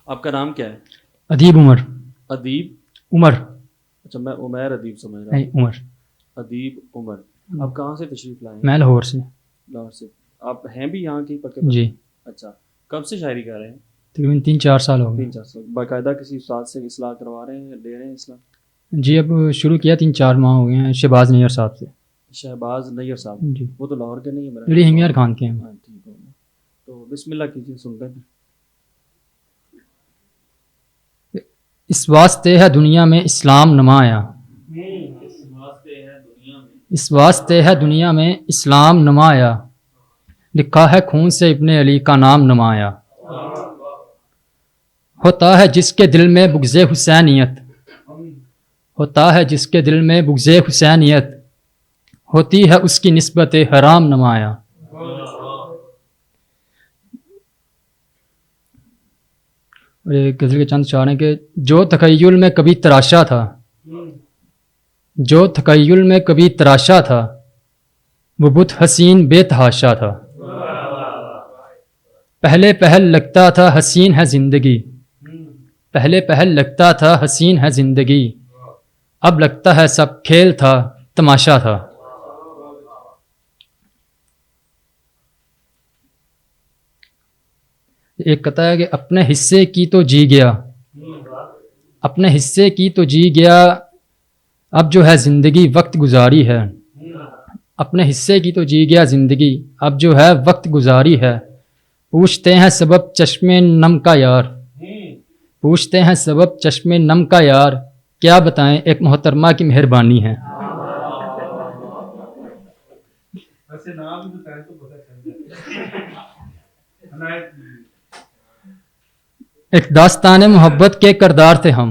आपका नाम क्या है? अदीब उमर। अदीब उमर अच्छा, मैं उमैर अदीब समझ रहा नहीं, हूँ। उमर। अदीब उमर। आप कहाँ से तशरीफ़ लाए हैं? मैं लाहौर से। लाहौर से। आप हैं भी यहाँ के पक्के जी, पक्के? अच्छा, कब से शायरी कर रहे हैं? तकरीबन 3-4 साल हो गए। 3-4 साल। बाकायदा किसी उस्ताद से इस्लाह करवा रहे हैं, दे रहे हैं इस्लाह? जी, अब शुरू किया 3-4 माह हो गए हैं शहबाज नैयर साहब से। शहबाज नैयर साहब, जी, वो तो लाहौर के नहीं है मेरा मेरे हिमियार खान के हैं। हाँ ठीक हो गया। तो बिस्मिल्लाह कीजिए, सुनते हैं। इस वास्ते है दुनिया में इस्लाम नमाया, इस वास्ते है दुनिया में इस्लाम नमाया, लिखा है खून से इब्ने अली का नाम नमाया। होता है जिसके दिल में बुग़्ज़े हुसैनियत, होता है जिसके दिल में बुग़्ज़े हुसैनियत, होती है उसकी निस्बत हराम नमाया। और एक गज़ल के चंद शार हैं कि जो तख़य्युल में कभी तराशा था, जो तख़य्युल में कभी तराशा था, वो बुत हसीन बेतहाशा था। पहले पहल लगता था हसीन है ज़िंदगी, पहले पहल लगता था हसीन है ज़िंदगी, अब लगता है सब खेल था तमाशा था। एक कहता है कि अपने हिस्से की तो जी गया, अपने हिस्से की तो जी गया, अब जो है ज़िंदगी वक्त गुजारी है। अपने हिस्से की तो जी गया ज़िंदगी, अब जो है वक्त गुजारी है। पूछते हैं सबब चश्मे नम का यार, पूछते हैं सबब चश्मे नम का यार, क्या बताएं एक मोहतरमा की मेहरबानी है। एक दास्तान मोहब्बत के करदार थे हम,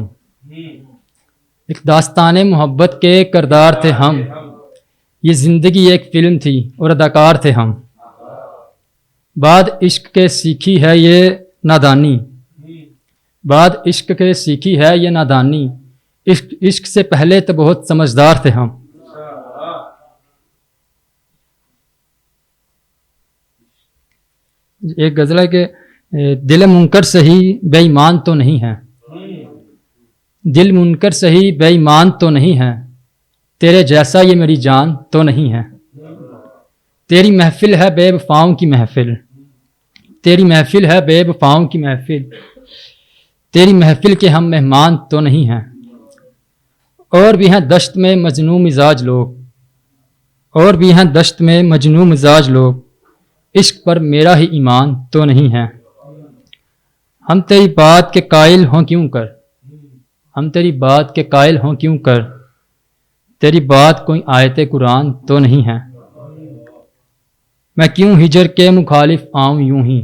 एक दास्तान मोहब्बत के करदार थे हम, ये ज़िंदगी एक फ़िल्म थी और अदाकार थे हम। बाद इश्क के सीखी है ये नादानी, बाद इश्क के सीखी है ये नादानी, इश्क से पहले तो बहुत समझदार थे हम। एक गज़ल है कि दिल मुनकर सही बेईमान तो नहीं है, दिल मुनकर सही बेईमान तो नहीं है, तेरे जैसा ये मेरी जान तो नहीं है। तेरी महफिल है बेवफाओं की महफिल, तेरी महफिल है बेवफाओं की महफिल, तेरी महफिल के हम मेहमान तो नहीं हैं। और भी हैं दश्त में मजनू मिजाज लोग, और भी हैं दश्त में मजनू मिजाज लोग, इश्क पर मेरा ही ईमान तो नहीं है। हम तेरी बात के कायल हों क्यों कर, हम तेरी बात के कायल हों क्यों कर, तेरी बात कोई आयत कुरान तो नहीं है। मैं क्यों हिजर के मुखालिफ आऊँ यूं ही,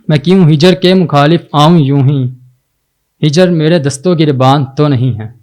मैं क्यों हिजर के मुखालिफ आऊँ यूं ही, हिजर मेरे दस्तों गिरबान तो नहीं है।